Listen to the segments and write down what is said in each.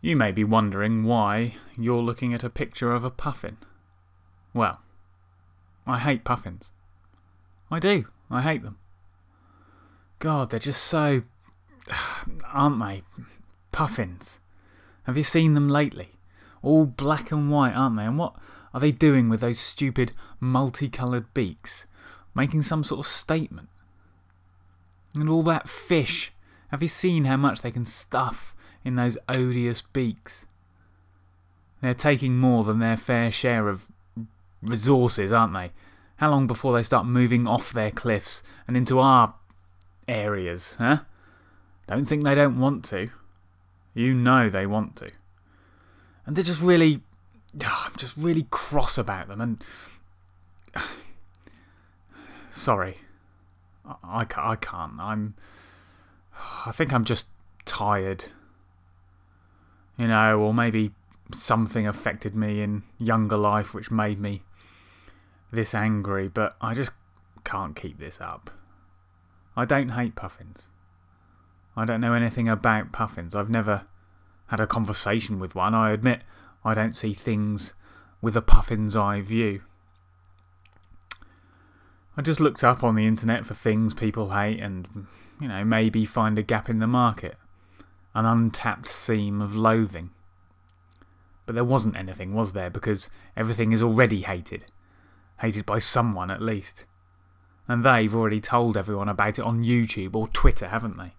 You may be wondering why you're looking at a picture of a puffin. Well, I hate puffins. I do. I hate them. God, they're just so... aren't they? Puffins. Have you seen them lately? All black and white, aren't they? And what are they doing with those stupid multicoloured beaks? Making some sort of statement. And all that fish. Have you seen how much they can stuff in those odious beaks? They're taking more than their fair share of resources, aren't they? How long before they start moving off their cliffs and into our areas, huh? Don't think they don't want to. You know they want to. And they're just really... I'm just really cross about them and... Sorry. I can't. I think I'm just tired. You know, or maybe something affected me in younger life which made me this angry, but I just can't keep this up. I don't hate puffins. I don't know anything about puffins. I've never had a conversation with one. I admit I don't see things with a puffin's eye view. I just looked up on the internet for things people hate and, you know, maybe find a gap in the market. An untapped seam of loathing. But there wasn't anything, was there? Because everything is already hated. Hated by someone, at least. And they've already told everyone about it on YouTube or Twitter, haven't they?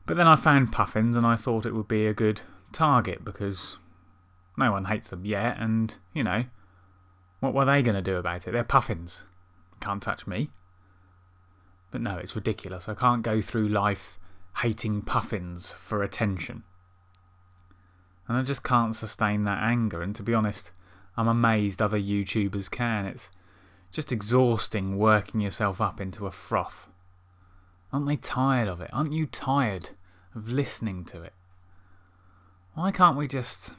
But then I found puffins and I thought it would be a good target because no one hates them yet and, you know, what were they going to do about it? They're puffins. Can't touch me. But no, it's ridiculous. I can't go through life hating puffins for attention. And I just can't sustain that anger. And to be honest, I'm amazed other YouTubers can. It's just exhausting working yourself up into a froth. Aren't they tired of it? Aren't you tired of listening to it? Why can't we just...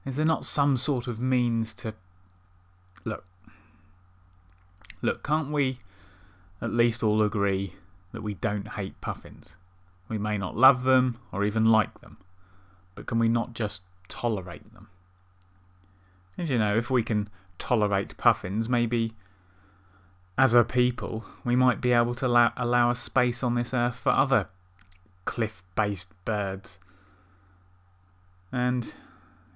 Is there not some sort of means to... Look, can't we at least all agree that we don't hate puffins? We may not love them or even like them, but can we not just tolerate them? And you know, if we can tolerate puffins, maybe as a people we might be able to allow a space on this earth for other cliff-based birds. And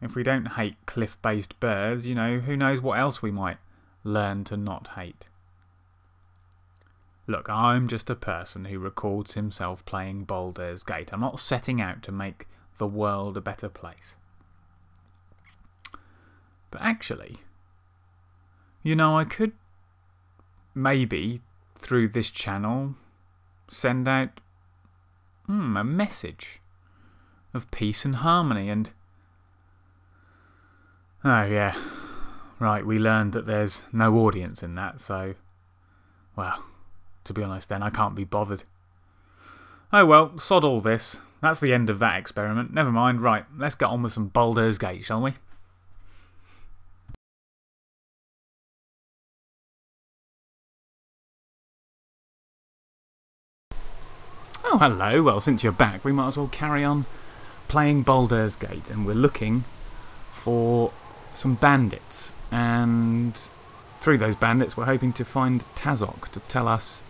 if we don't hate cliff-based birds, you know, who knows what else we might learn to not hate. Look, I'm just a person who records himself playing Baldur's Gate. I'm not setting out to make the world a better place. But actually, you know, I could maybe, through this channel, send out a message of peace and harmony and... Oh yeah, right, we learned that there's no audience in that, so... Well... To be honest then, I can't be bothered. Oh well, sod all this. That's the end of that experiment. Never mind. Right, let's get on with some Baldur's Gate, shall we? Oh, hello. Well, since you're back, we might as well carry on playing Baldur's Gate. And we're looking for some bandits. And through those bandits, we're hoping to find Tazok to tell us...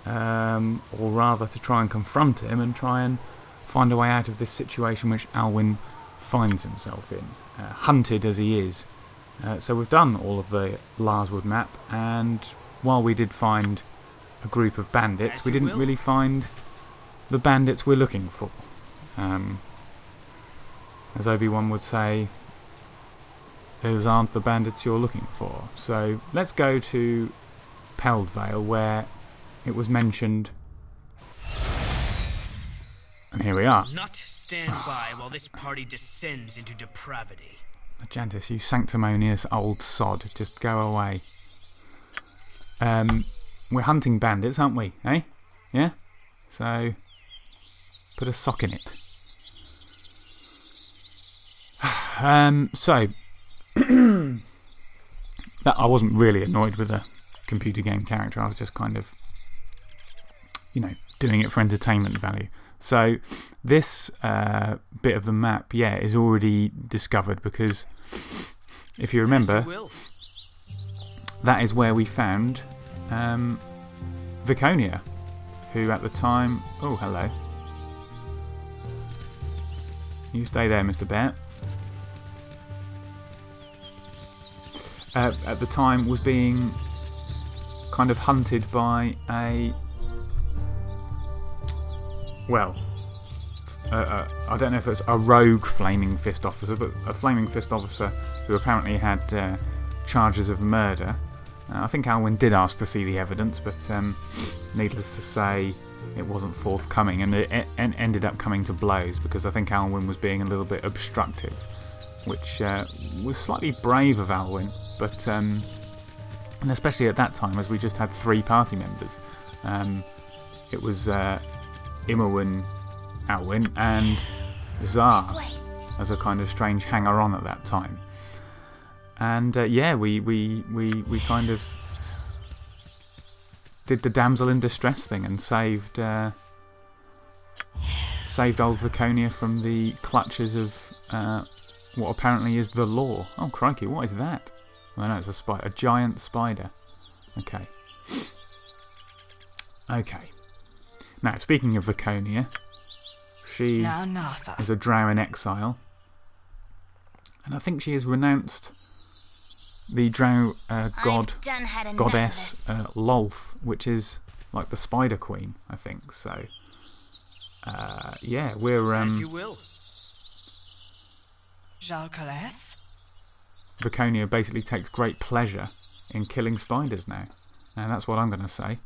or rather to try and confront him and try and find a way out of this situation which Alwyn finds himself in, hunted as he is. So we've done all of the Larswood map, and while we did find a group of bandits, we didn't really find the bandits we're looking for. As Obi-Wan would say, those aren't the bandits you're looking for. So let's go to Peldvale, where it was mentioned, and here we are. Not stand by while this party descends into depravity. Ajantis, you sanctimonious old sod, just go away. We're hunting bandits, aren't we? Eh? Yeah? So, put a sock in it. So, that I wasn't really annoyed with a computer game character. I was just kind of, you know, doing it for entertainment value. So this bit of the map, yeah, is already discovered because if you remember, that is where we found Viconia, who at the time... Oh, hello. You stay there, Mr. Bear. At the time was being kind of hunted by a... Well, I don't know if it's a rogue Flaming Fist officer, but a Flaming Fist officer who apparently had charges of murder. I think Alwyn did ask to see the evidence, but needless to say, it wasn't forthcoming, and it ended up coming to blows because I think Alwyn was being a little bit obstructive, which was slightly brave of Alwyn, but and especially at that time, as we just had 3 party members. It was Imowen, Alwyn, and Zar as a kind of strange hanger-on at that time. And yeah, we kind of did the damsel in distress thing and saved old Viconia from the clutches of what apparently is the law. Oh crikey, what is that? I know it's a spider, a giant spider. Okay. Okay. Now, speaking of Viconia, she is a drow in exile, and I think she has renounced the drow goddess Lolth, which is like the Spider Queen, I think. So, yeah, we're As you will. Viconia basically takes great pleasure in killing spiders now, and that's what I'm going to say.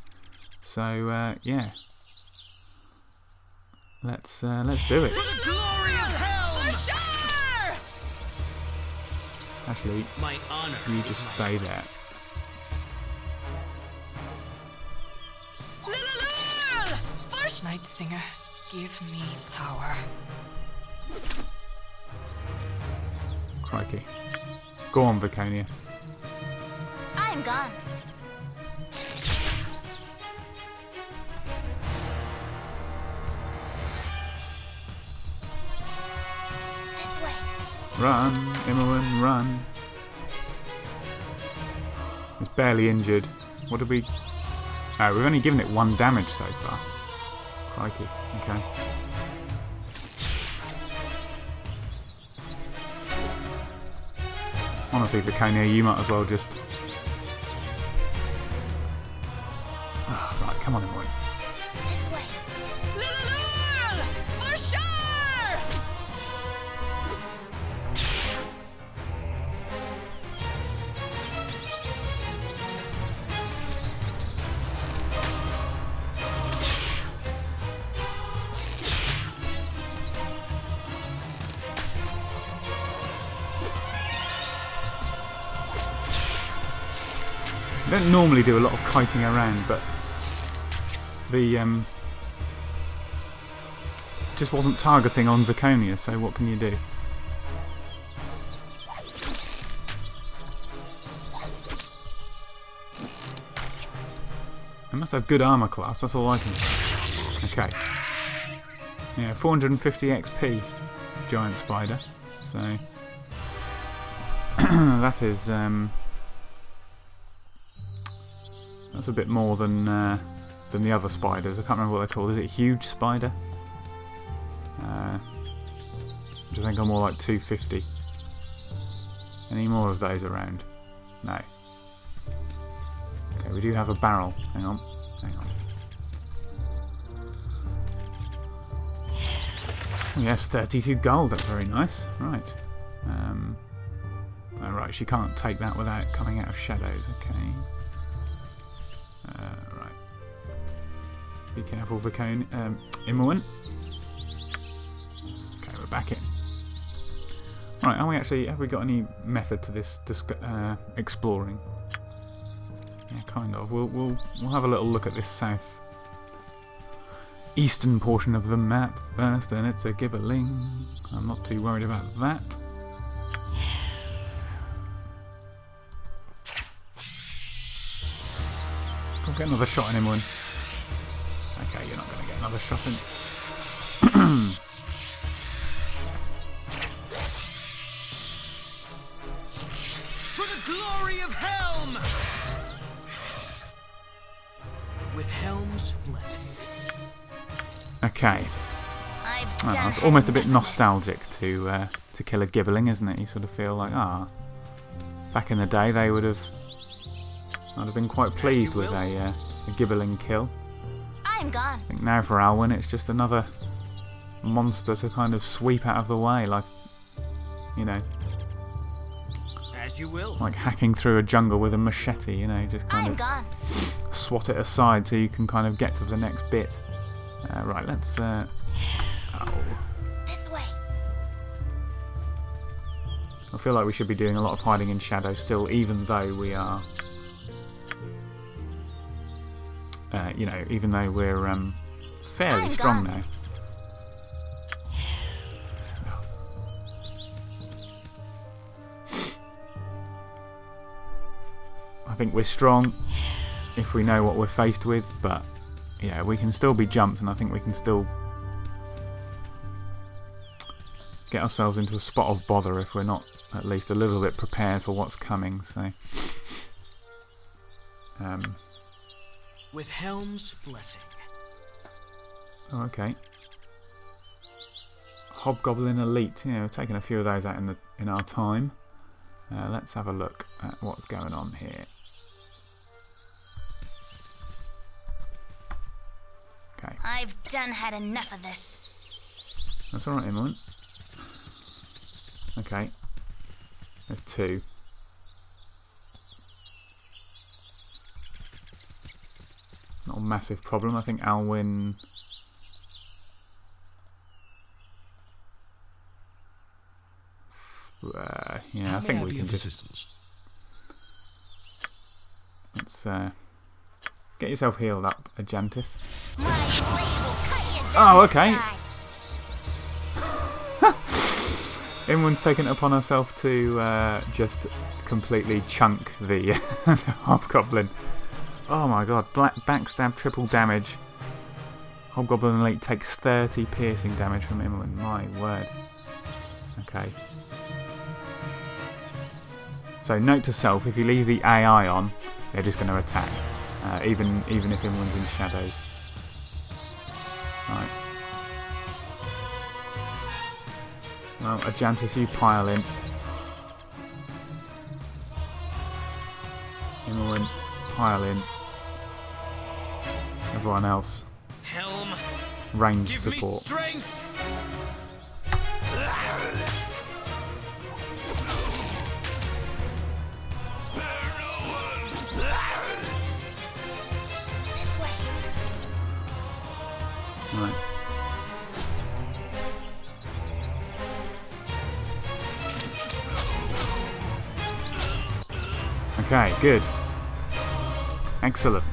So, yeah, let's do it. For the glory of Helm! Actually, My honor. you just stay there. Night Singer, give me power. Crikey. Go on, Viconia. I am gone. This way. Run, Imowen, run. It's barely injured. What did we... Oh, we've only given it 1 damage so far. Crikey, okay. Honestly, Viconia, you might as well just... Oh, right, come on, Imowen. This way. For sure! I don't normally do a lot of kiting around, but the just wasn't targeting on Viconia, so what can you do? I must have good armor class, that's all I can say. Okay. Yeah, 450 XP, giant spider. So that is that's a bit more than the other spiders. I can't remember what they're called. Is it huge spider? Which I think are more like 250. Any more of those around? No. Okay, we do have a barrel. Hang on. Hang on. Yes, 32 gold. That's very nice. Right. Oh, right, she can't take that without coming out of shadows. Okay. Right. Be careful, Viconia. Imowen. Okay, we're back in. Right, are we actually... Have we got any method to this exploring? Yeah, kind of. We'll have a little look at this south eastern portion of the map first, and it's a gibberling. I'm not too worried about that. I'll get another shot in him, one. Okay, you're not going to get another shot in. For the glory of Helm! With Helm's blessing. Okay. I've done It's almost a bit enough of this. nostalgic to kill a gibbling, isn't it? You sort of feel like, back in the day I'd have been quite pleased with a gibbling kill. I'm gone. I think now for Alwyn it's just another monster to kind of sweep out of the way, like, you know, As you will. like hacking through a jungle with a machete, you know, just kind I'm of gone. swat it aside so you can kind of get to the next bit. Right, let's... oh. This way. I feel like we should be doing a lot of hiding in shadow still, even though we are... you know, even though we're fairly I'm strong gone. now. I think we're strong if we know what we're faced with, but yeah, we can still be jumped, and I think we can still get ourselves into a spot of bother if we're not at least a little bit prepared for what's coming. So, With Helm's blessing. oh, okay. Hobgoblin Elite. You know, we've taken a few of those out in our time. Let's have a look at what's going on here. Okay, I've done had enough of this. that's alright, Emily. Okay, there's two. Not a massive problem. I think Alwyn... yeah, I think we can just... assistance? Let's get yourself healed up, Ajantis. My blade will cut you Oh, down to okay. size. Everyone's taken it upon herself to just completely chunk the Hobgoblin. Oh my god, backstab, triple damage. Hobgoblin Elite takes 30 piercing damage from Imogen. My word. Okay. So note to self, if you leave the AI on, they're just going to attack. Even if Imogen's in shadows. Right. Well, Ajantis, you pile in. Imogen, pile in. Everyone else, Helm, range give support. me strength! This way. Right. Okay, good. Excellent.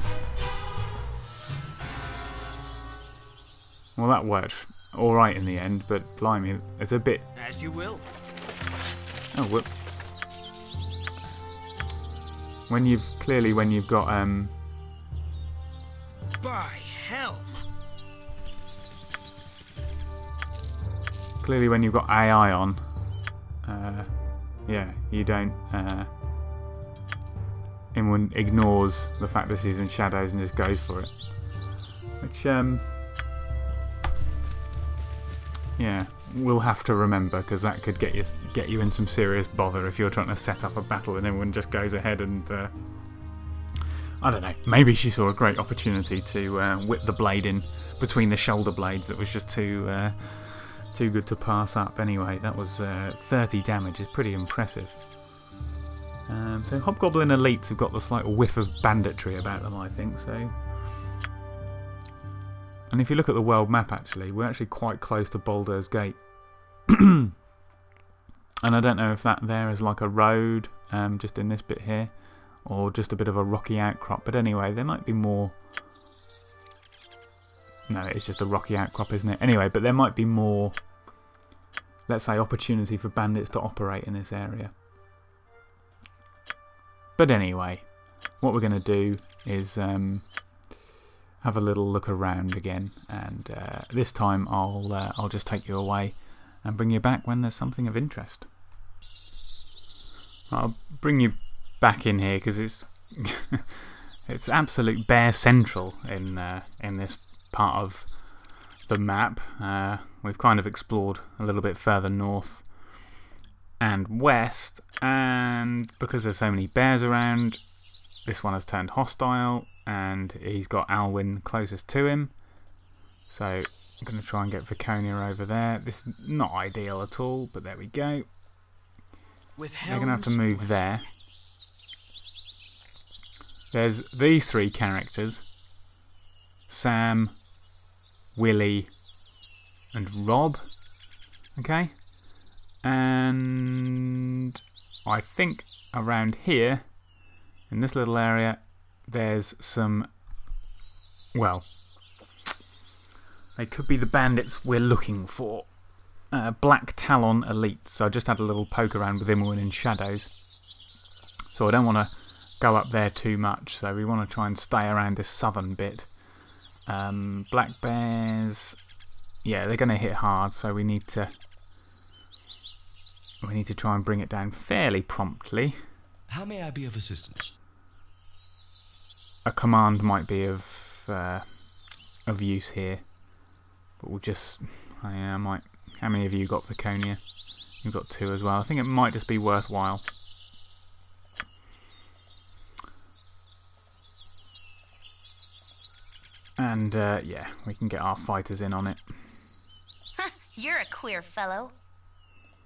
Well, that worked alright in the end, but blimey, it's a bit... As you will. Oh, whoops. When you've got, By Helm! clearly when you've got AI on, yeah, you don't, Imogen ignores the fact that she's in shadows and just goes for it. Which, yeah, we'll have to remember, because that could get you in some serious bother if you're trying to set up a battle and everyone just goes ahead and, I don't know, maybe she saw a great opportunity to whip the blade in between the shoulder blades that was just too good to pass up. Anyway, that was 30 damage, is pretty impressive. So Hobgoblin Elites have got the slight whiff of banditry about them, I think. So, and if you look at the world map, actually, we're actually quite close to Baldur's Gate. And I don't know if that there is like a road, just in this bit here, or just a bit of a rocky outcrop. But anyway, there might be more. No, it's just a rocky outcrop, isn't it? Anyway, but there might be more, let's say, opportunity for bandits to operate in this area. But anyway, what we're going to do is have a little look around again, and this time I'll just take you away and bring you back when there's something of interest. I'll bring you back in here because it's it's absolute bare central in this part of the map. We've kind of explored a little bit further north and west, and because there's so many bears around, this one has turned hostile, and he's got Alwyn closest to him. So I'm going to try and get Viconia over there. This is not ideal at all, but there we go. They're going to have to move there. There's these three characters, Sam, Willie and Rob. Okay, and I think around here in this little area there's some, well, they could be the bandits we're looking for. Black Talon elites. So I just had a little poke around with Imoen in shadows, so I don't want to go up there too much, so we want to try and stay around this southern bit. Black bears, yeah, they're going to hit hard, so we need to try and bring it down fairly promptly. How may I be of assistance? A command might be of use here, but we'll just, I might. How many of you got Viconia? You've got 2 as well. I think it might just be worthwhile. And yeah, we can get our fighters in on it. You're a queer fellow.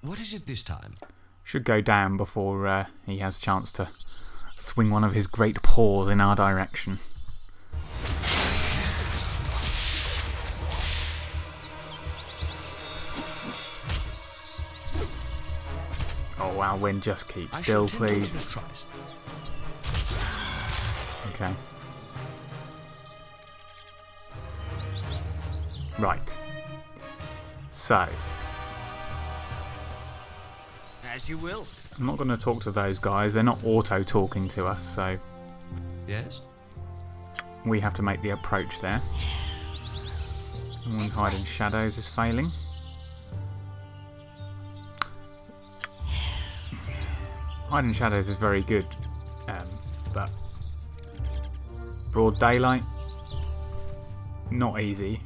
What is it this time? Should go down before he has a chance to swing one of his great paws in our direction. Oh, Alwyn, just keep still, please. Okay. Right. So, As you will. I'm not going to talk to those guys. They're not auto-talking to us, so Yes? we have to make the approach there. And hide in shadows is failing. Hide in shadows is very good, but broad daylight, not easy.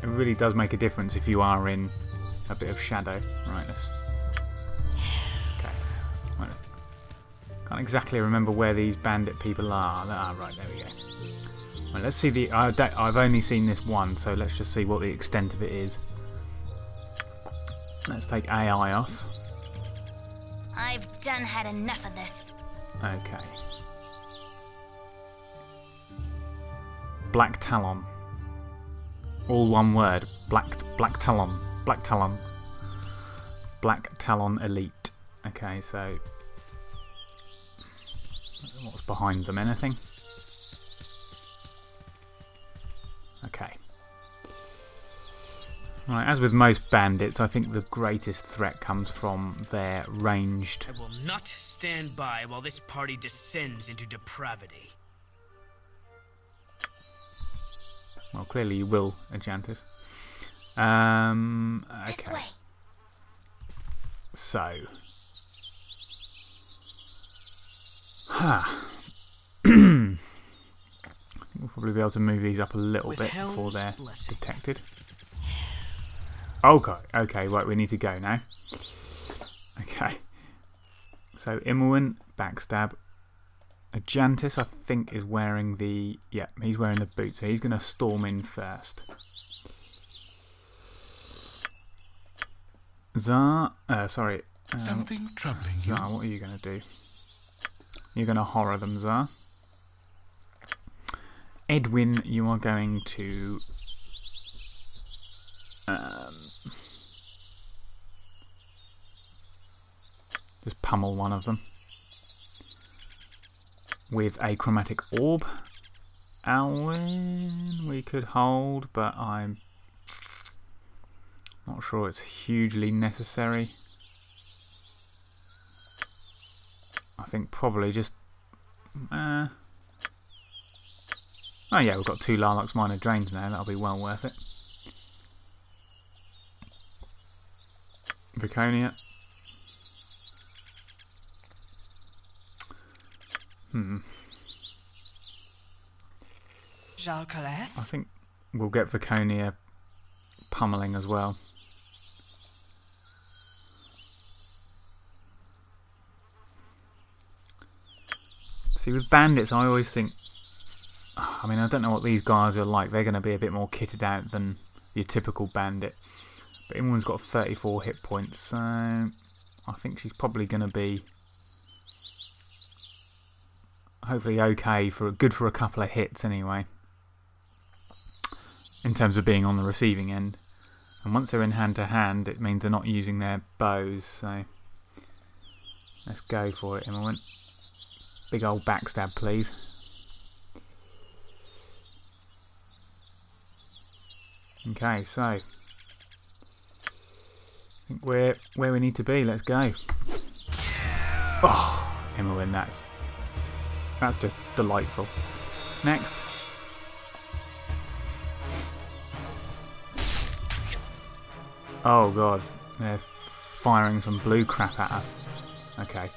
It really does make a difference if you are in a bit of shadow. Right, let's... Okay. Right. Can't exactly remember where these bandit people are. Ah, right, there we go. Right, let's see the... I've only seen this one, so let's just see what the extent of it is. Let's take AI off. I've done had enough of this. Okay. Black Talon. All one word. Black Talon. Black Talon. Black Talon elite. Okay, so what's behind them? Anything? Okay. Right, as with most bandits, I think the greatest threat comes from their ranged... I will not stand by while this party descends into depravity. Well, clearly you will, Ajantis. This Okay. way. So... We'll probably be able to move these up a little bit before they're detected. Okay, okay, right, we need to go now. Okay. So, Imoen, backstab. Ajantis, I think, is wearing the... Yeah, he's wearing the boot, so he's going to storm in first. Zar... sorry. Something troubling you? Zar, what are you going to do? You're going to horror them, Zar. Edwin, you are going to... just pummel one of them with a chromatic orb. Alwyn we could hold, but I'm not sure it's hugely necessary. I think probably just Oh yeah, we've got 2 Larlock's Minor Drains now. That'll be well worth it. Viconia. I think we'll get Viconia pummeling as well. See, with bandits, I always think... I mean, I don't know what these guys are like. They're going to be a bit more kitted out than your typical bandit. But everyone's got 34 hit points, so I think she's probably going to be hopefully okay, good for a couple of hits anyway, in terms of being on the receiving end. And once they're in hand to hand, it means they're not using their bows, so let's go for it, Imowen. Big old backstab, please. Okay, so I think we're where we need to be. Let's go. Oh, Imowen, that's just delightful. Next. Oh god, they're firing some blue crap at us. Okay.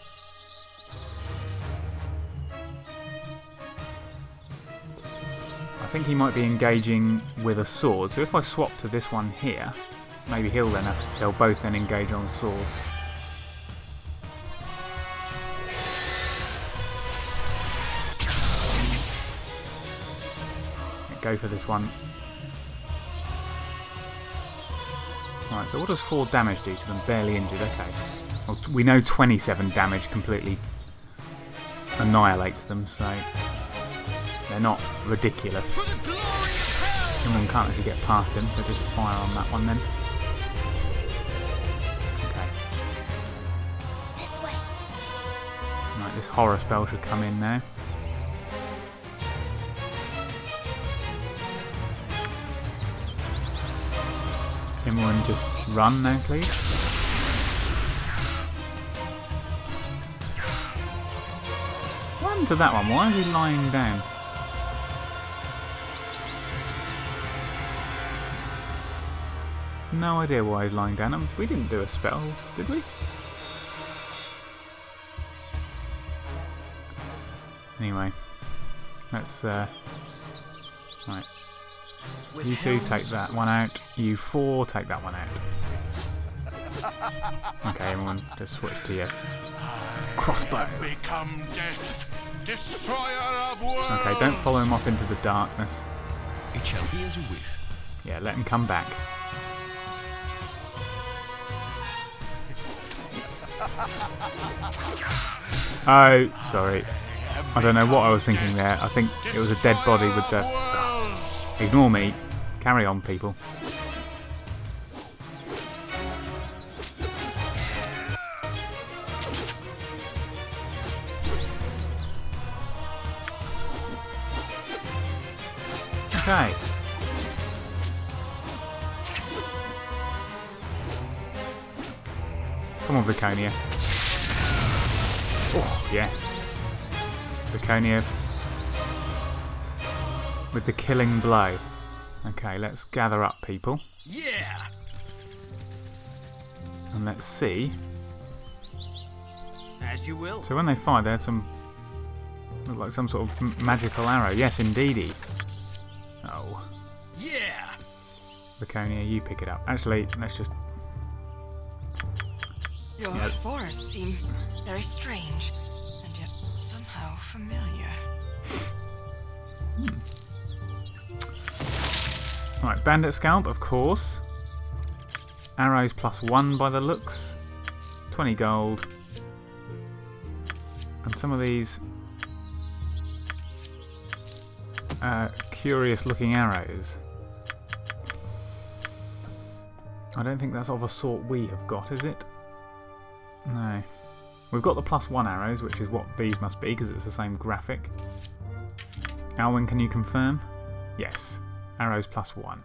I think he might be engaging with a sword, so if I swap to this one here, maybe they'll both then engage on swords. Go for this one. Right, so what does 4 damage do to them? Barely injured, okay. Well, we know 27 damage completely annihilates them, so they're not ridiculous. Anyone can't actually get past him, so just fire on that one then. Okay. This way. Right, this horror spell should come in now. Everyone just run now, please. What happened to that one? Why is he lying down? No idea why he's lying down. We didn't do a spell, did we? Anyway, let's right. You 2 take that one out. You 4 take that one out. Okay, everyone, just switch to your crossbow. Become death, destroyer of worlds. Okay, don't follow him off into the darkness. It shall be as you wish. Yeah, let him come back. Oh, sorry. I don't know what I was thinking there. I think it was a dead body with the... Ignore me. Carry on, people. Okay. Come on, Viconia. Oh, yes. Viconia with the killing blow. Okay, let's gather up, people. Yeah. And let's see. As you will. So when they fired, they had some... looked like some sort of magical arrow. Yes, indeedy. Oh. Yeah. Viconia, you pick it up. Actually, let's just... Your forests seem very strange, and yet somehow familiar. Right, bandit scalp, of course. Arrows +1 by the looks. 20 gold. And some of these curious looking arrows. I don't think that's of a sort we have got, is it? No. We've got the +1 arrows, which is what these must be, because it's the same graphic. Alwyn, can you confirm? Yes. Arrows +1.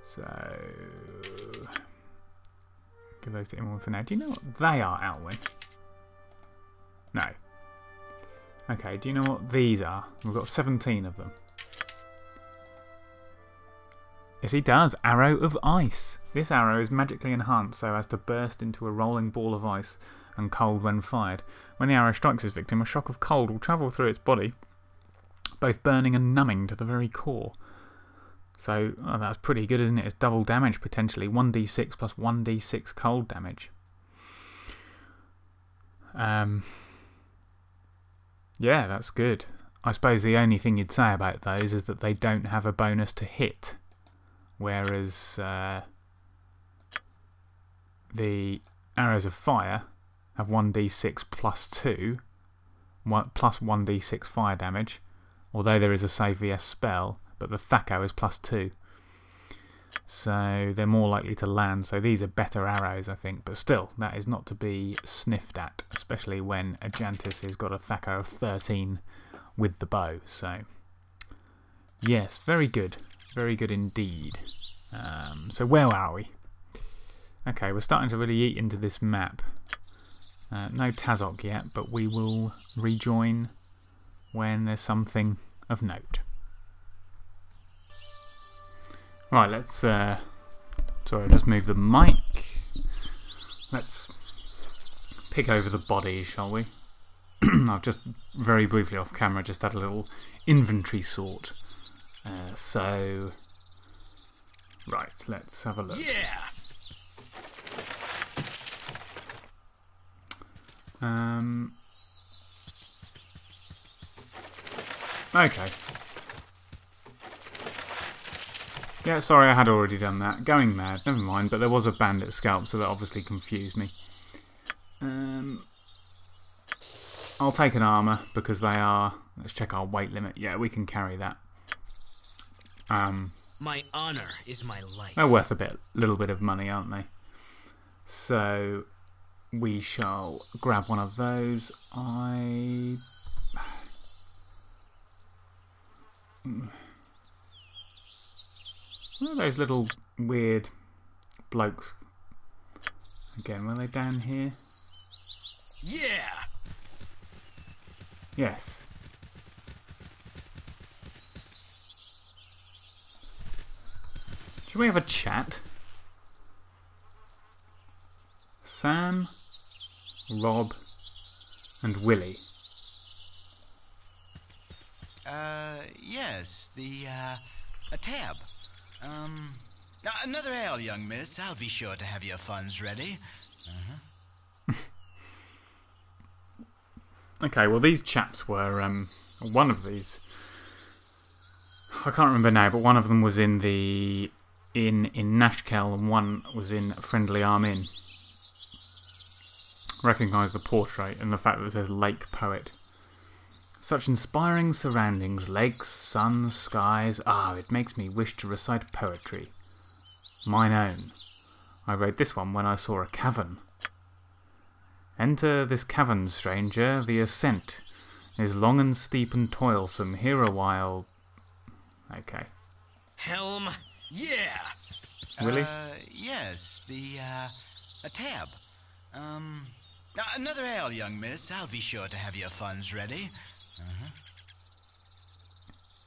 So... give those to Imowen for now. Do you know what they are, Alwyn? No. Okay, do you know what these are? We've got 17 of them. Yes, he does. Arrow of Ice. This arrow is magically enhanced so as to burst into a rolling ball of ice and cold when fired. When the arrow strikes its victim, a shock of cold will travel through its body, both burning and numbing to the very core. So, oh, that's pretty good, isn't it? It's double damage potentially. 1d6 plus 1d6 cold damage. Yeah, that's good. I suppose the only thing you'd say about those is that they don't have a bonus to hit. Whereas the arrows of fire have 1d6 plus 2, plus 1d6 fire damage. Although there is a save vs spell, but the Thaco is plus 2. So they're more likely to land. So these are better arrows, I think. But still, that is not to be sniffed at, especially when Ajantis has got a Thaco of 13 with the bow. So, yes, very good. Very good indeed. So where are we? Okay, we're starting to really eat into this map. No Tazok yet, but we will rejoin when there's something of note. Right, let's... sorry, I just moved the mic. Let's pick over the body, shall we? I've just very briefly off camera just had a little inventory sort. So... Right, let's have a look. Yeah! Okay. Yeah, sorry, I had already done that. Going mad, never mind, but there was a bandit scalp, so that obviously confused me. I'll take an armour, because they are... Let's check our weight limit. Yeah, we can carry that. My honor is my life. They're worth a little bit of money, aren't they? So, we shall grab one of those. What are those little weird blokes? Again, were they down here? Yeah! Yes. Should we have a chat? Sam, Rob, and Willie. Yes, a tab. Another ale, young miss. I'll be sure to have your funds ready. Okay, well these chaps were, one of these, I can't remember now, but one of them was in the inn in Nashkel and one was in Friendly Arm Inn. Recognise the portrait and the fact that it says Lake Poet. Such inspiring surroundings, lakes, sun, skies. Ah, it makes me wish to recite poetry. Mine own. I wrote this one when I saw a cavern. Enter this cavern, stranger. The ascent is long and steep and toilsome. Here a while. Okay. Helm, yeah! Willie? Yes, a tab. Another ale, young miss. I'll be sure to have your funds ready.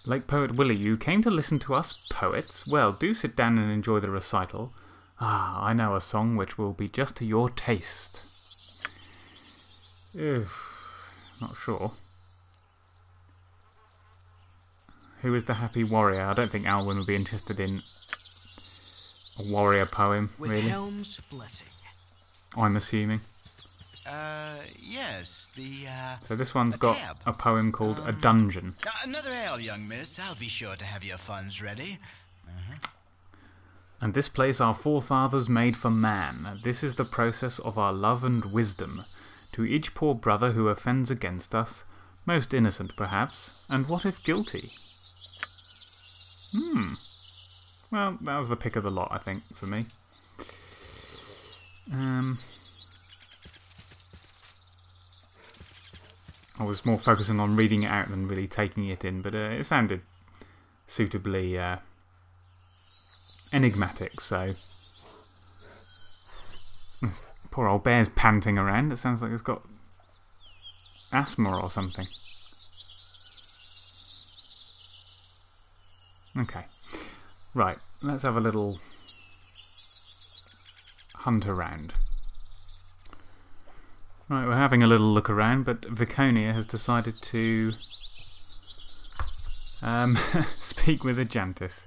Lake Poet Willie, you came to listen to us poets? Well, do sit down and enjoy the recital. Ah, I know a song which will be just to your taste. Ugh, not sure. Who is the happy warrior? I don't think Alwyn would be interested in a warrior poem, With really. Helm's blessing. I'm assuming. Yes, So this one's got tab. a poem called A Dungeon. Another ale, young miss. I'll be sure to have your funds ready. And this place our forefathers made for man. This is the process of our love and wisdom. To each poor brother who offends against us, most innocent perhaps, and what if guilty? Well, that was the pick of the lot, I think, for me. I was more focusing on reading it out than really taking it in, but it sounded suitably enigmatic, so... This poor old bear's panting around. It sounds like it's got asthma or something. Okay. Right, let's have a little hunt around. Right, we're having a little look around, but Viconia has decided to speak with Ajantis.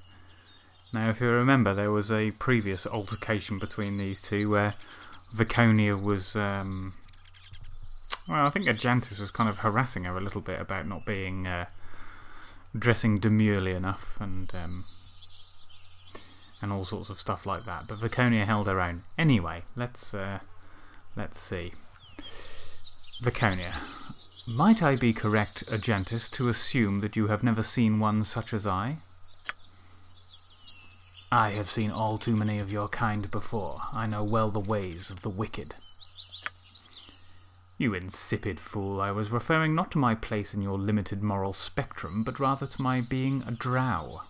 Now, if you remember, there was a previous altercation between these two where Viconia was... well, I think Ajantis was kind of harassing her a little bit about not being... dressing demurely enough and all sorts of stuff like that. But Viconia held her own. Anyway, let's see. Viconia, might I be correct, Ajantis, to assume that you have never seen one such as I? I have seen all too many of your kind before. I know well the ways of the wicked. You insipid fool, I was referring not to my place in your limited moral spectrum, but rather to my being a drow.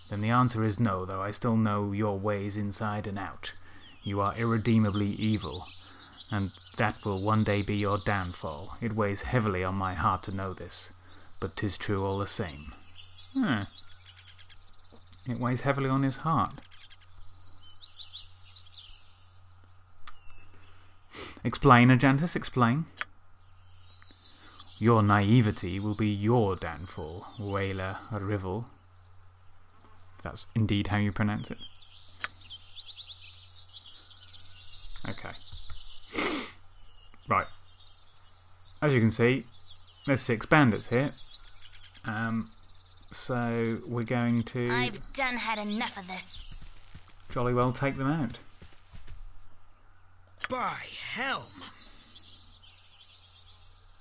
Then the answer is no, though I still know your ways inside and out. You are irredeemably evil, and that will one day be your downfall. It weighs heavily on my heart to know this, but 'tis true all the same. It weighs heavily on his heart. Explain, Ajantis, explain. Your naivety will be your downfall, Whaler Rivel. That's indeed how you pronounce it. Okay. Right. As you can see, there's 6 bandits here. So we're going to... I've done had enough of this. jolly well take them out. By Helm!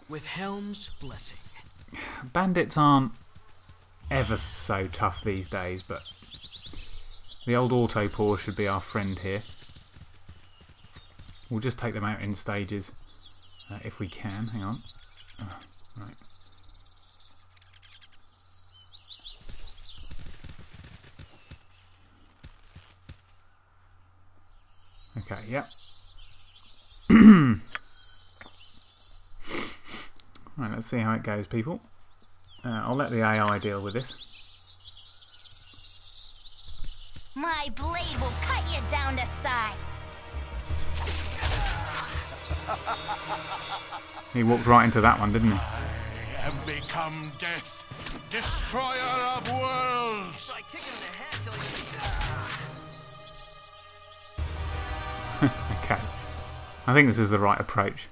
With Helm's blessing. Bandits aren't ever so tough these days, but the old auto-paw should be our friend here. We'll just take them out in stages if we can. Hang on. Right. Okay, yep. Right, let's see how it goes, people. I'll let the AI deal with this. My blade will cut you down to size. He walked right into that one, didn't he? I have become death, destroyer of worlds. So I kick him in the head till he... Okay. I think this is the right approach.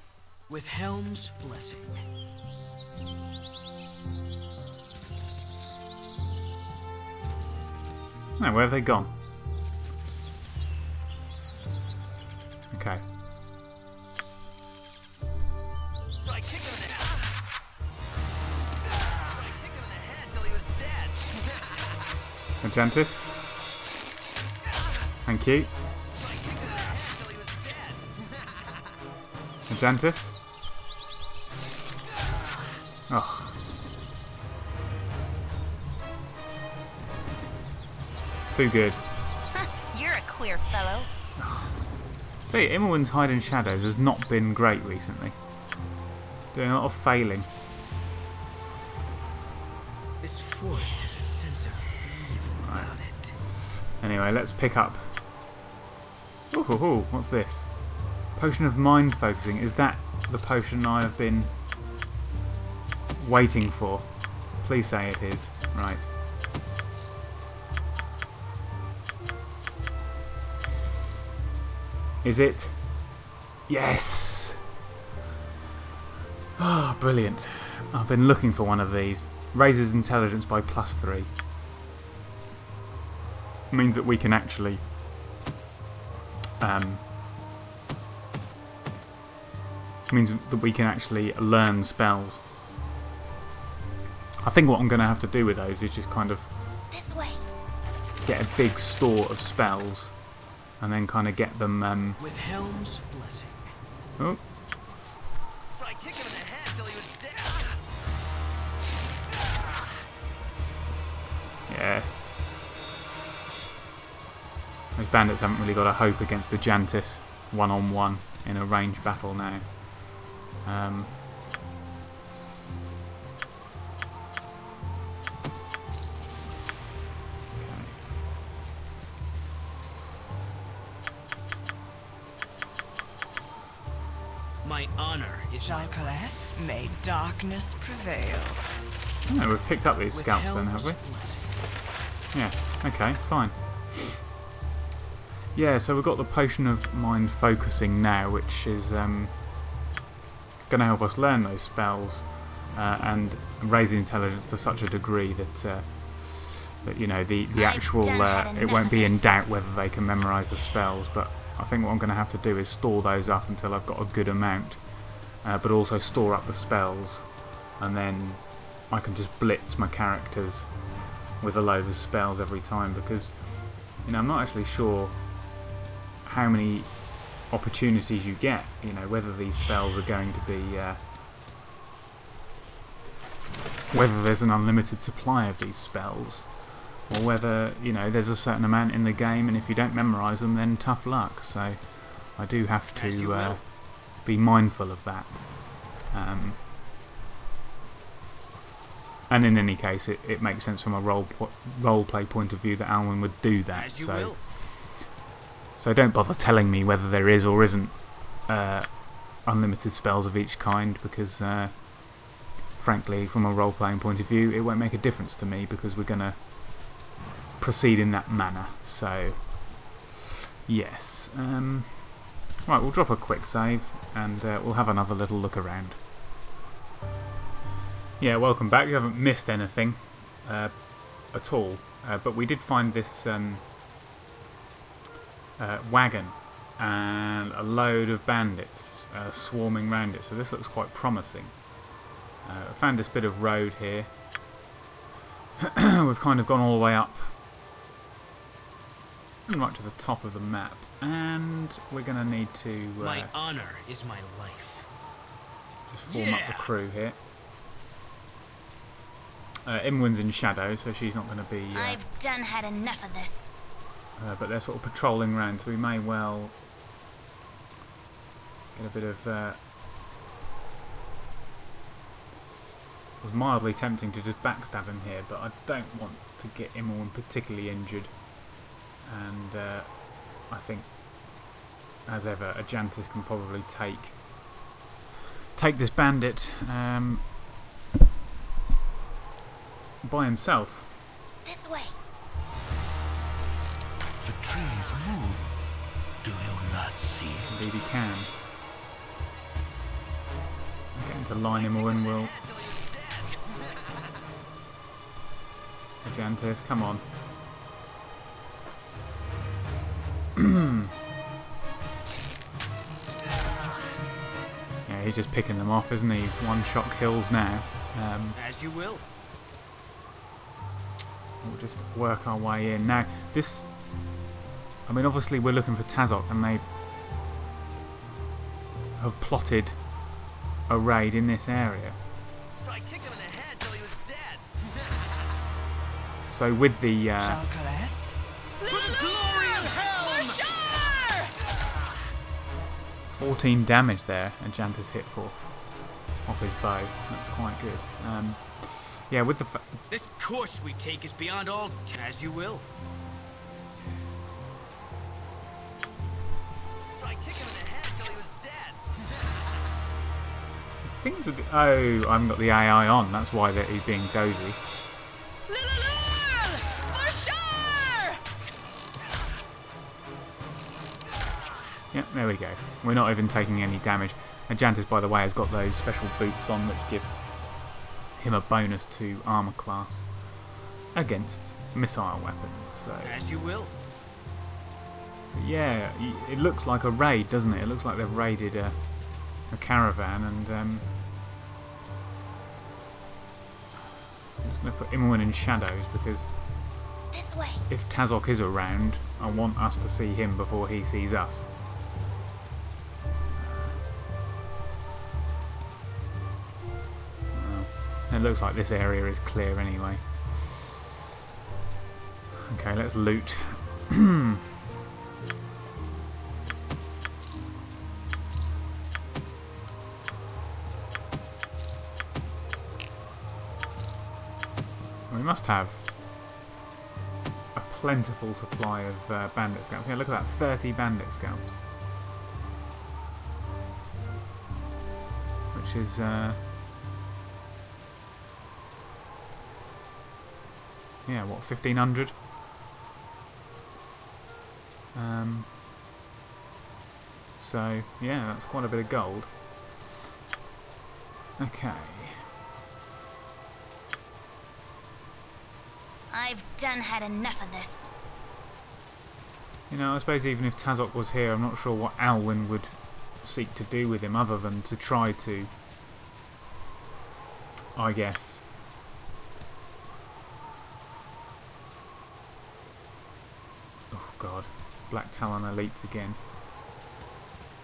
With Helm's blessing. No, where have they gone? Okay. So I kicked him in the head. So I kicked him in the head till he was dead. Ajantis. Thank you. So I kicked him in the head till he was dead. Ajantis. Oh. Too good. You're a queer fellow. Tell you, Immelwyn's Hide in Shadows has not been great recently. Doing a lot of failing. This forest has a sense of evil about it. Anyway, let's pick up. Ooh, what's this? Potion of mind focusing. Is that the potion I have been waiting for? Please say it is. Right. Is it? Yes! Oh, brilliant. I've been looking for one of these. Raises intelligence by +3. Means that we can actually learn spells. I think what I'm going to have to do with those is just kind of This way. get a big store of spells and then kind of get them With Helm's blessing. oh, So I kicked him in the head till he was dead. yeah. Those bandits haven't really got a hope against the Ajantis one-on-one in a ranged battle now. My honor is my Jalcales, may darkness prevail. Oh, we've picked up these with scalps then, have we? Helm's blessing. Yes, okay, fine. Yeah, so we've got the potion of mind focusing now, which is going to help us learn those spells and raise the intelligence to such a degree that that you know the actual it won't be in doubt whether they can memorise the spells. But I think what I'm going to have to do is store those up until I've got a good amount, but also store up the spells, and then I can just blitz my characters with a load of spells every time, because you know I'm not actually sure how many opportunities you get, you know, whether these spells are going to be whether there's an unlimited supply of these spells, or whether, you know, there's a certain amount in the game and if you don't memorise them then tough luck. So I do have to be mindful of that. And in any case, it makes sense from a roleplay point of view that Alwyn would do that. So don't bother telling me whether there is or isn't unlimited spells of each kind, because frankly, from a role-playing point of view, it won't make a difference to me, because we're going to proceed in that manner. So yes, right, we'll drop a quick save and we'll have another little look around. Yeah, welcome back. You haven't missed anything at all, but we did find this wagon and a load of bandits swarming around it, so this looks quite promising. I found this bit of road here. We've kind of gone all the way up right to the top of the map, and we're going to need to my honor is my life. just form up the crew here. Imwyn's in shadow, so she's not going to be I've done had enough of this. but they're sort of patrolling around, so we may well get a bit of it was mildly tempting to just backstab him here, but I don't want to get Imwyn particularly injured, and I think, as ever, Ajantis can probably take this bandit by himself. This way. The trees move. Do you not see? Indeed he can. Getting to line him in will. Ajantis, come on. Yeah, he's just picking them off, isn't he? One-shot kills now. As you will. We'll just work our way in. Now, this... I mean, obviously we're looking for Tazok, and they have plotted a raid in this area. So I kicked him in the head till he was dead. So with the... Jalcales? 14 damage there, Ajantis hit for off his bow. That's quite good. Yeah, with the... This course we take is beyond all. As you will. So I kicked him in the head till he was dead. things would... Oh, I haven't got the AI on. That's why he's being dozy. Yep, there we go. We're not even taking any damage. Ajantis, by the way, has got those special boots on which give him a bonus to armor class against missile weapons. So As you will. yeah, it looks like a raid, doesn't it? It looks like they've raided a caravan, and I'm just going to put Imwyn in shadows, because This way. if Tazok is around, I want us to see him before he sees us. It looks like this area is clear anyway. Okay, let's loot. We must have a plentiful supply of bandit scalps. Yeah, look at that, 30 bandit scalps. which is yeah, what, 1500? So yeah, that's quite a bit of gold. Okay. I've done had enough of this. You know, I suppose even if Tazok was here, I'm not sure what Alwyn would seek to do with him other than to try to, I guess, oh god, Black Talon elites again.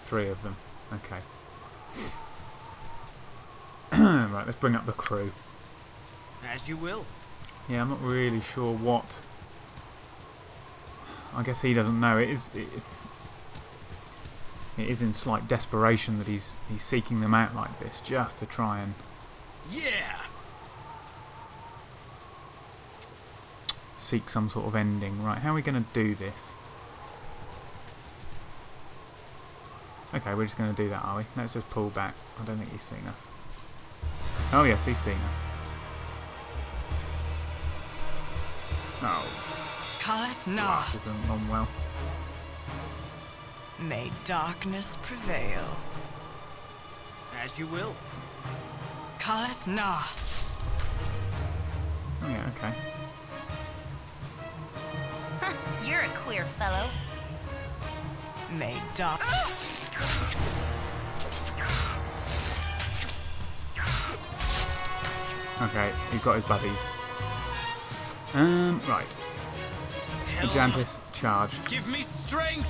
3 of them. Okay. Right, let's bring up the crew. As you will. Yeah, I'm not really sure what. I guess he doesn't know. It is in slight desperation that he's seeking them out like this, just to try and seek some sort of ending. Right, how are we going to do this? Okay, we're just going to do that, are we? Let's just pull back. I don't think he's seen us. Oh yes, he's seen us. Oh. Kalas Na, Gosh, this hasn't gone well. may darkness prevail. As you will. Kalas Na, Oh yeah, okay. Huh, you're a queer fellow. may dark. Okay, he's got his buddies. Right. Ajantis, charge. Give me strength.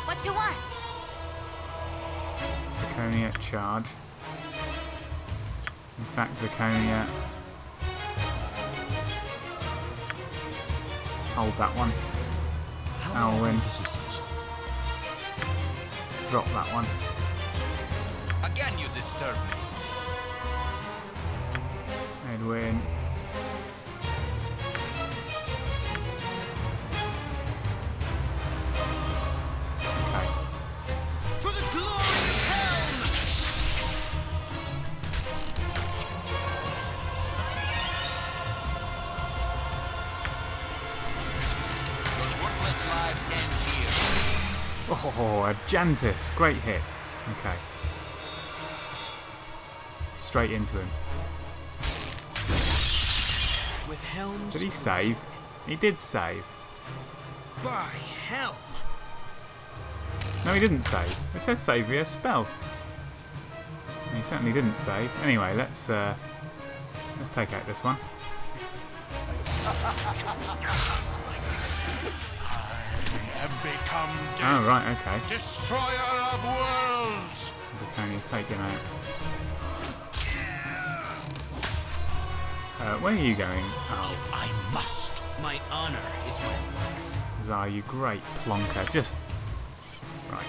What you want? Draconia, charge. In fact, Draconia. Hold that one. Alwyn. Drop that one. Again, you disturb me. Edwin. Okay. For the glory of hell! Those worthless lives end here. Oh, Ajantis. Great hit. Okay. Straight into him. With helms. Did he save? He did save. By hell! No, he didn't save. It says save via spell. And he certainly didn't save. Anyway, let's take out this one. Have become Oh right, okay. destroyer of worlds. We can only take him out. Where are you going? Oh, I must. My honor is my life. Zar, you great plonker. Just right.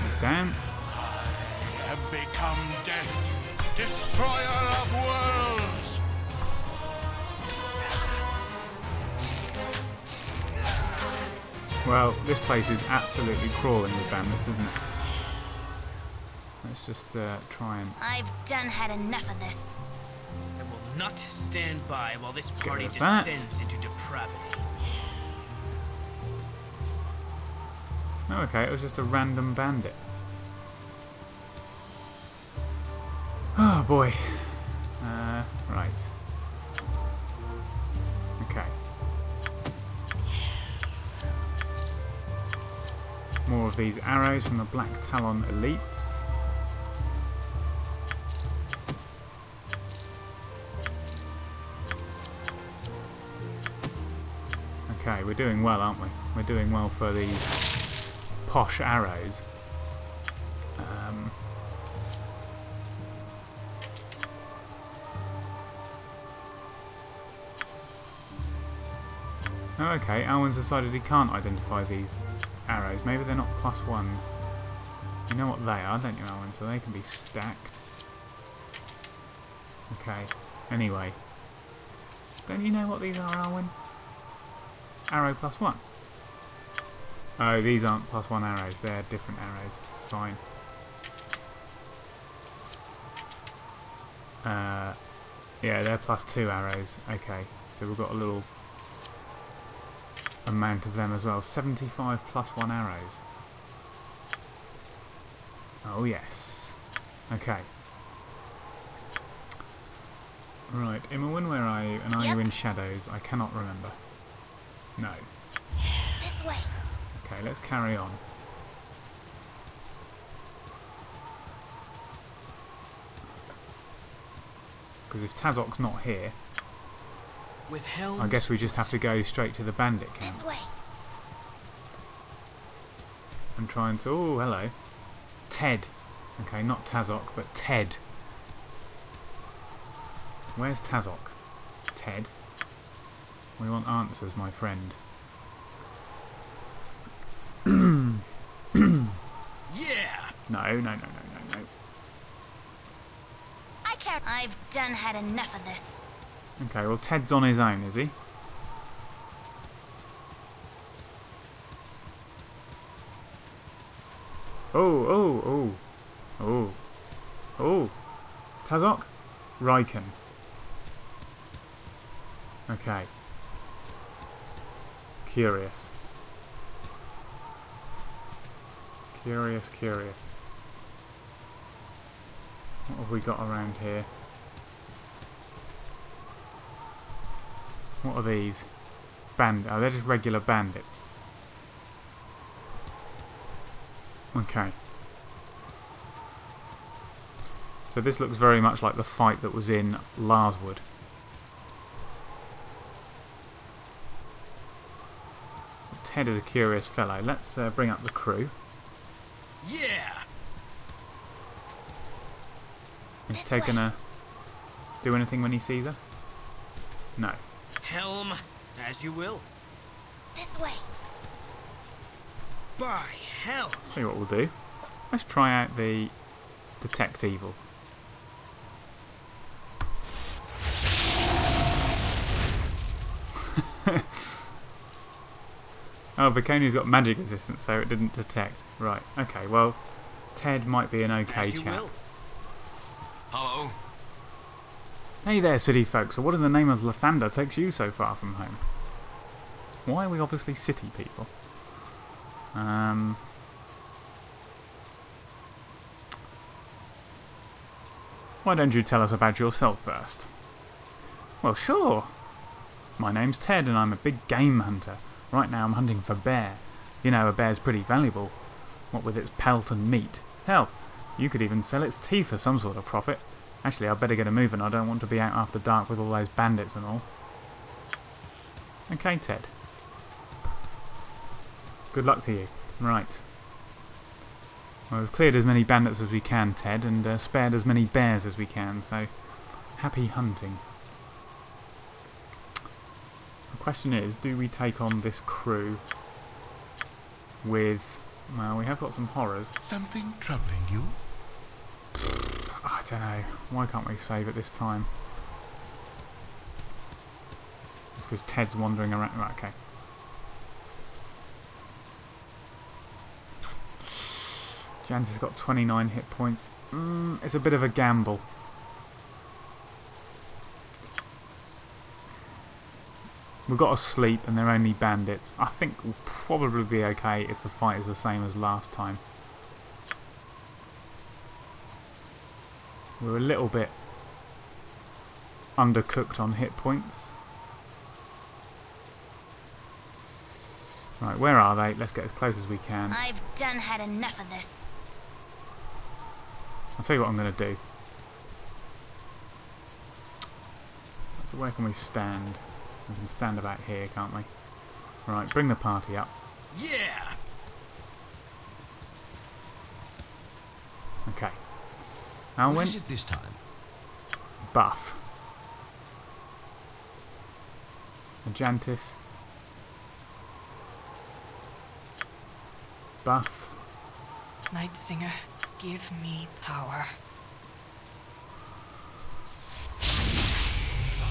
He's down. I have become death, destroyer of worlds. Well, this place is absolutely crawling with bandits, isn't it? Let's just try and I've done had enough of this. I will not stand by while this party rid of that. descends into depravity. oh, okay, it was just a random bandit. Oh boy. Right. Okay. More of these arrows from the Black Talon elites. Okay, we're doing well, aren't we? We're doing well for these posh arrows. Oh, okay, Alwyn's decided he can't identify these arrows. Maybe they're not +1s. You know what they are, don't you, Alwyn? So they can be stacked. Okay, anyway. Don't you know what these are, Alwyn? Arrow +1. Oh, these aren't +1 arrows. They're different arrows. Fine. Yeah, they're +2 arrows. Okay, so we've got a little amount of them as well. 75 +1 arrows. Oh yes. Okay. Right, Imowen, where are you? And are you in shadows? I cannot remember. No. This way. Okay, let's carry on. Because if Tazok's not here, With helms, I guess we just have to go straight to the bandit camp. This way. And try and... Oh, hello. Ted. Okay, not Tazok, but Ted. Where's Tazok? Ted? We want answers, my friend. Yeah. No. I can't. I've done had enough of this. Okay, well Ted's on his own, is he? Oh. Tazok? Riken. Okay. Curious. What have we got around here? What are these? Oh, they're just regular bandits. Okay. So this looks very much like the fight that was in Larswood. Ted is a curious fellow. Let's bring up the crew. Yeah. Is Ted gonna do anything when he sees us? No. Helm, as you will. This way. By hell. Tell you what we'll do. Let's try out the detect evil. Oh, Viconia's got magic resistance, so it didn't detect. Right, okay, well, Ted might be an okay As you chap. will. Hello? Hey there, city folk, so what in the name of Lathander takes you so far from home? Why are we obviously city people? Why don't you tell us about yourself first? Well, sure. My name's Ted and I'm a big game hunter. Right now I'm hunting for bear. You know, a bear's pretty valuable. What with its pelt and meat. Hell, you could even sell its teeth for some sort of profit. Actually, I'd better get a moving. I don't want to be out after dark with all those bandits and all. Okay, Ted. Good luck to you. Right. Well, we've cleared as many bandits as we can, Ted, and spared as many bears as we can, so happy hunting. The question is, do we take on this crew with... Well, we have got some horrors. Something troubling you? I don't know. Why can't we save at this time? It's because Ted's wandering around. Right, okay. Jans has got 29 hit points. It's a bit of a gamble. We've got to sleep and they're only bandits. I think we'll probably be okay if the fight is the same as last time. We're a little bit undercooked on hit points. Right, where are they? Let's get as close as we can. I've done had enough of this. I'll tell you what I'm going to do. So where can we stand? We can stand about here, can't we? Right, bring the party up. Yeah. Okay. What Alwyn, is it this time? buff. Ajantis, buff. Night Singer, give me power.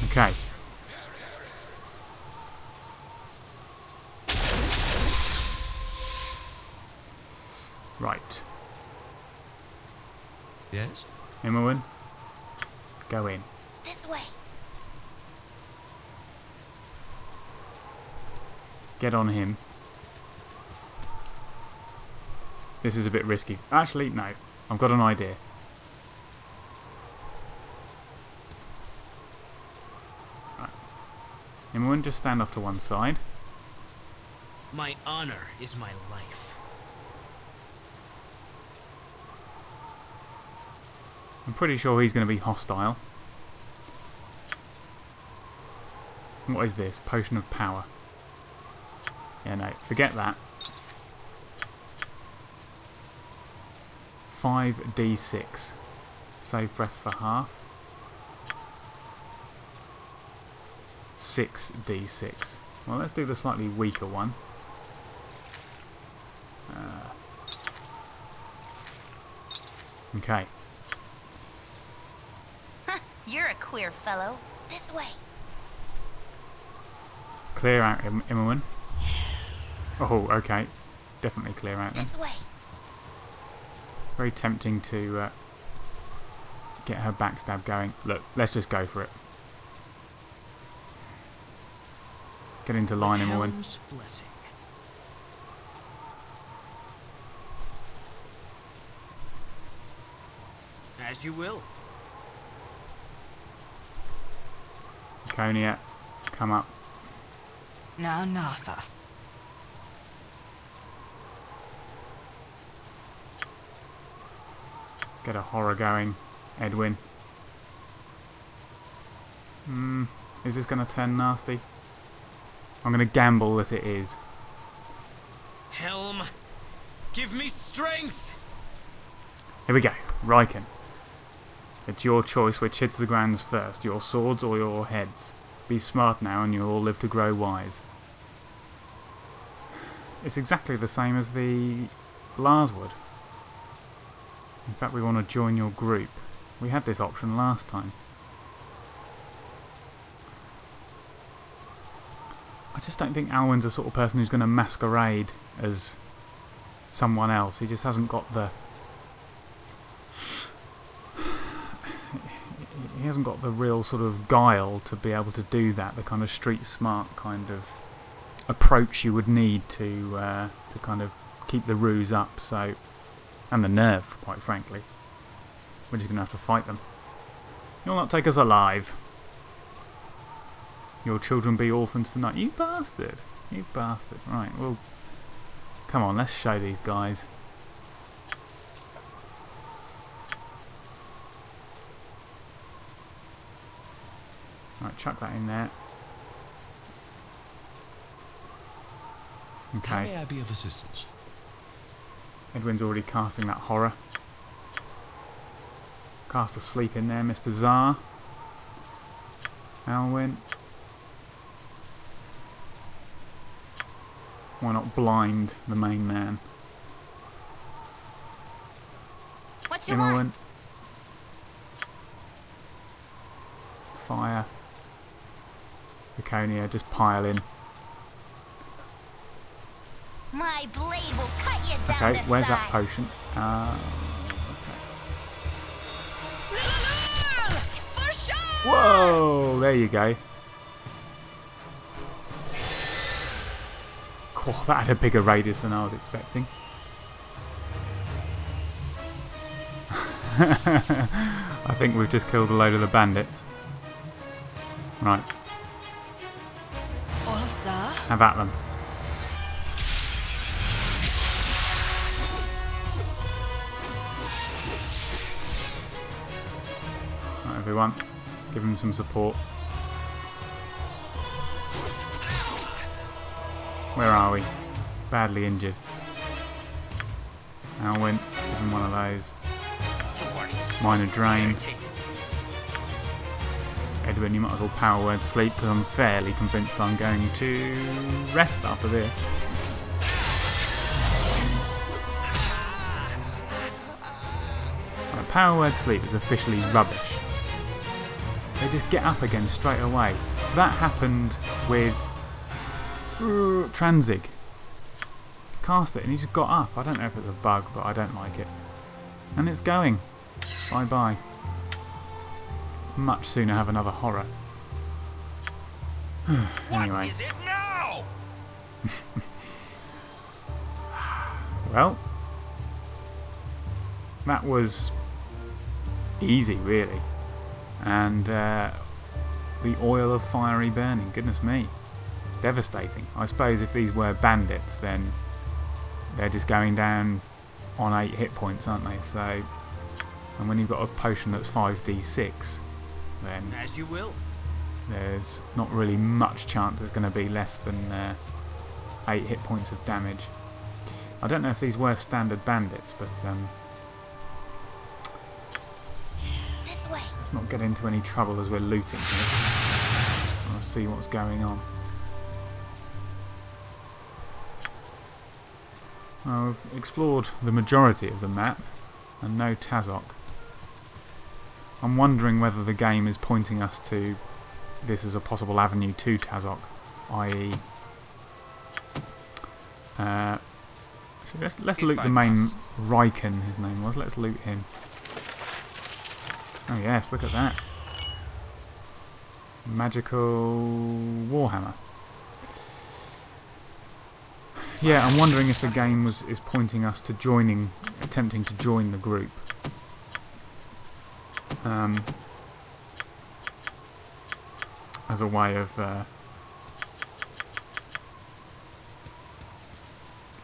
Okay. Imowen, go in. This way. Get on him. This is a bit risky. Actually, no. I've got an idea. Right. Imowen, just stand off to one side. My honor is my life. I'm pretty sure he's going to be hostile. What is this? Potion of power. Yeah, no, forget that. 5d6. Save breath for half. 6d6. Well, let's do the slightly weaker one. Okay. You're a queer fellow. This way. Clear out, Imowen. Oh, okay. Definitely clear out then. This way. Very tempting to get her backstab going. Look, let's just go for it. Get into line, Imowen. Helm's blessing. As you will. Konya, come up. Now, Nartha. Let's get a horror going, Edwin. Is this going to turn nasty? I'm going to gamble that it is. Helm, give me strength! Here we go, Riken. It's your choice which hits the grounds first, your swords or your heads. Be smart now and you'll all live to grow wise. It's exactly the same as the Larswood. In fact, we want to join your group. We had this option last time. I just don't think Alwyn's the sort of person who's going to masquerade as someone else. He just hasn't got the... He hasn't got the real sort of guile to be able to do that, the kind of street smart kind of approach you would need to kind of keep the ruse up, so, and the nerve, quite frankly. We're just going to have to fight them. You'll not take us alive. Your children be orphans tonight. You bastard! You bastard. Right, well, come on, let's show these guys. Right, chuck that in there. How Okay. may I be of assistance? Edwin's already casting that horror. Cast a sleep in there, Mr. Czar. Alwyn. Why not blind the main man? What you Imowen. want? Fire. Laconia, just pile in. My blade will cut you down Okay, to where's that size. potion? For sure! Whoa! There you go. Oh, that had a bigger radius than I was expecting. I think we've just killed a load of the bandits. Right, Orza? have at them. Right, everyone, give them some support. Where are we? Badly injured. Alwyn, give him one of those. Minor drain. Edwin, you might as well power word sleep because I'm fairly convinced I'm going to rest after this. Right, power word sleep is officially rubbish. They just get up again straight away. That happened with Transig. Cast it and he just got up. I don't know if it's a bug, but I don't like it. And it's going. Bye bye. much sooner have another horror. Anyway. What is it now? Well, that was easy, really. And the oil of fiery burning, goodness me. Devastating. I suppose if these were bandits, then they're just going down on 8 hit points, aren't they? So, and when you've got a potion that's 5d6, then As you will. there's not really much chance there's going to be less than 8 hit points of damage. I don't know if these were standard bandits, but This way. let's not get into any trouble as we're looting here. I'll see what's going on. I've explored the majority of the map and no Tazok. I'm wondering whether the game is pointing us to this as a possible avenue to Tazok, i.e. Let's loot the main Riken, his name was. Let's loot him. Oh yes, look at that. Magical Warhammer. Yeah, I'm wondering if the game is pointing us to attempting to join the group. As a way of,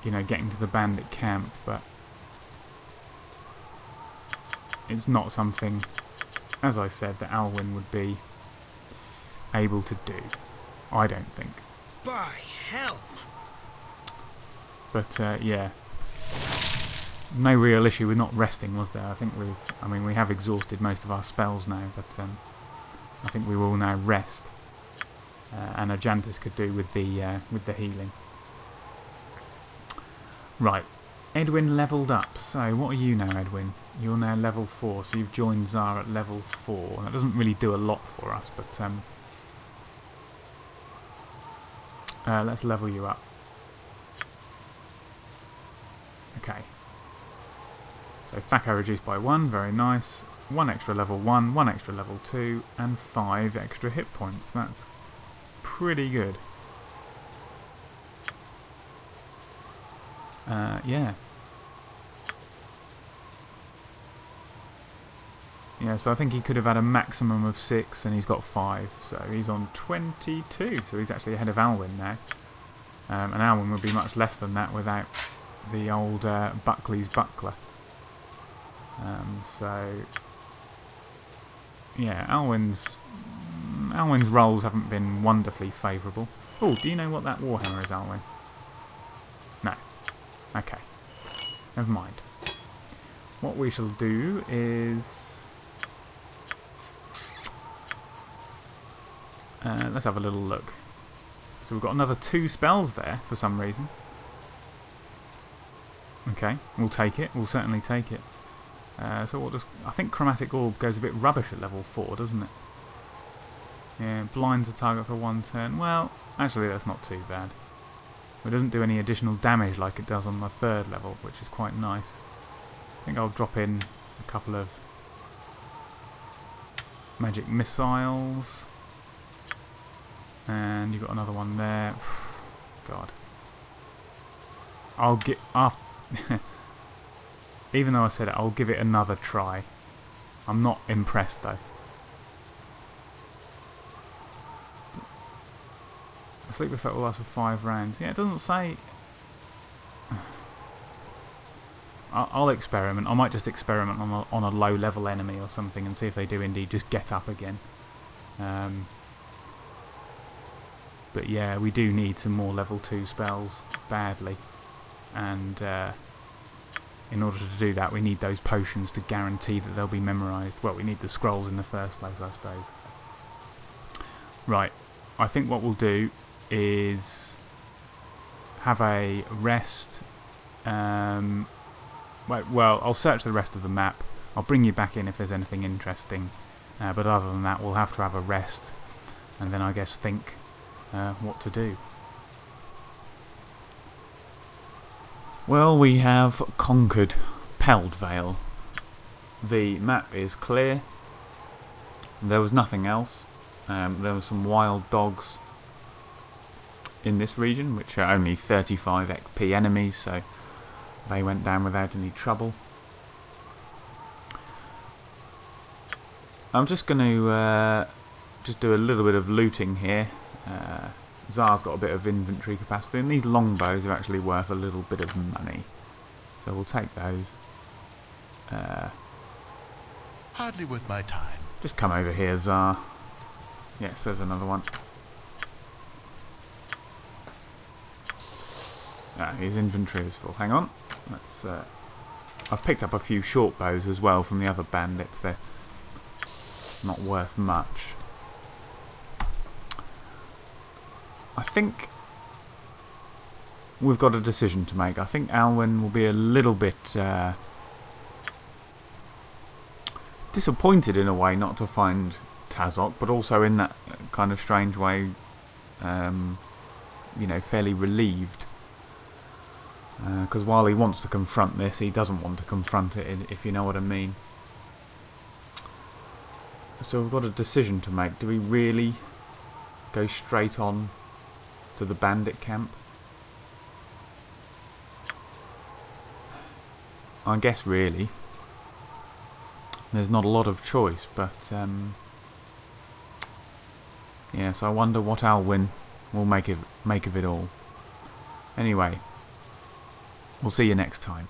you know, getting to the bandit camp, but it's not something, as I said, that Alwyn would be able to do. I don't think. By hell! But yeah, no real issue with not resting, was there? I think we have exhausted most of our spells now, but I think we will now rest, and Ajantis could do with the healing. Right, Edwin levelled up. So what are you now, Edwin? You're now level 4, so you've joined Zara at level 4. That doesn't really do a lot for us, but let's level you up. Okay. So Thaco reduced by 1, very nice. 1 extra level 1, 1 extra level 2, and 5 extra hit points. That's pretty good. Yeah. Yeah, so I think he could have had a maximum of 6 and he's got 5. So he's on 22. So he's actually ahead of Alwyn now. And Alwyn would be much less than that without the old Buckley's buckler. So yeah, Alwyn's rolls haven't been wonderfully favourable. Oh, do you know what that Warhammer is, Alwyn? No. Okay. Never mind. What we shall do is let's have a little look. So we've got another 2 spells there for some reason. Okay, we'll take it. We'll certainly take it. So what does... I think Chromatic Orb goes a bit rubbish at level 4, doesn't it? Yeah, blinds a target for 1 turn. Well, actually that's not too bad. It doesn't do any additional damage like it does on the 3rd level, which is quite nice. I think I'll drop in a couple of magic missiles. And you've got another one there. God. I'll get... Even though I said it, I'll give it another try. I'm not impressed though. Sleep effect will last for 5 rounds. Yeah, it doesn't say... I'll experiment. I might just experiment on a low level enemy or something and see if they do indeed just get up again. But yeah, we do need some more level 2 spells badly. And in order to do that, we need those potions to guarantee that they'll be memorised. Well, we need the scrolls in the first place, I suppose. Right, I think what we'll do is have a rest. Well, I'll search the rest of the map. I'll bring you back in if there's anything interesting. But other than that, we'll have to have a rest. And then I guess think what to do. Well, we have conquered Peldvale. The map is clear. there was nothing else. There were some wild dogs in this region, which are only 35 XP enemies, so they went down without any trouble. I'm just going to just do a little bit of looting here. Zar's got a bit of inventory capacity, and these longbows are actually worth a little bit of money, so we'll take those. Hardly worth my time. Just come over here, Zar. Yes, there's another one. His inventory is full. Hang on. Let's. I've picked up a few short bows as well from the other bandits. They're not worth much. I think we've got a decision to make. I think Alwyn will be a little bit disappointed in a way not to find Tazok, but also in that kind of strange way, you know, fairly relieved. Because while he wants to confront this, he doesn't want to confront it, if you know what I mean. So we've got a decision to make. Do we really go straight on to the bandit camp? I guess really. There's not a lot of choice, but yes, I wonder what Alwyn will make of it all. Anyway, we'll see you next time.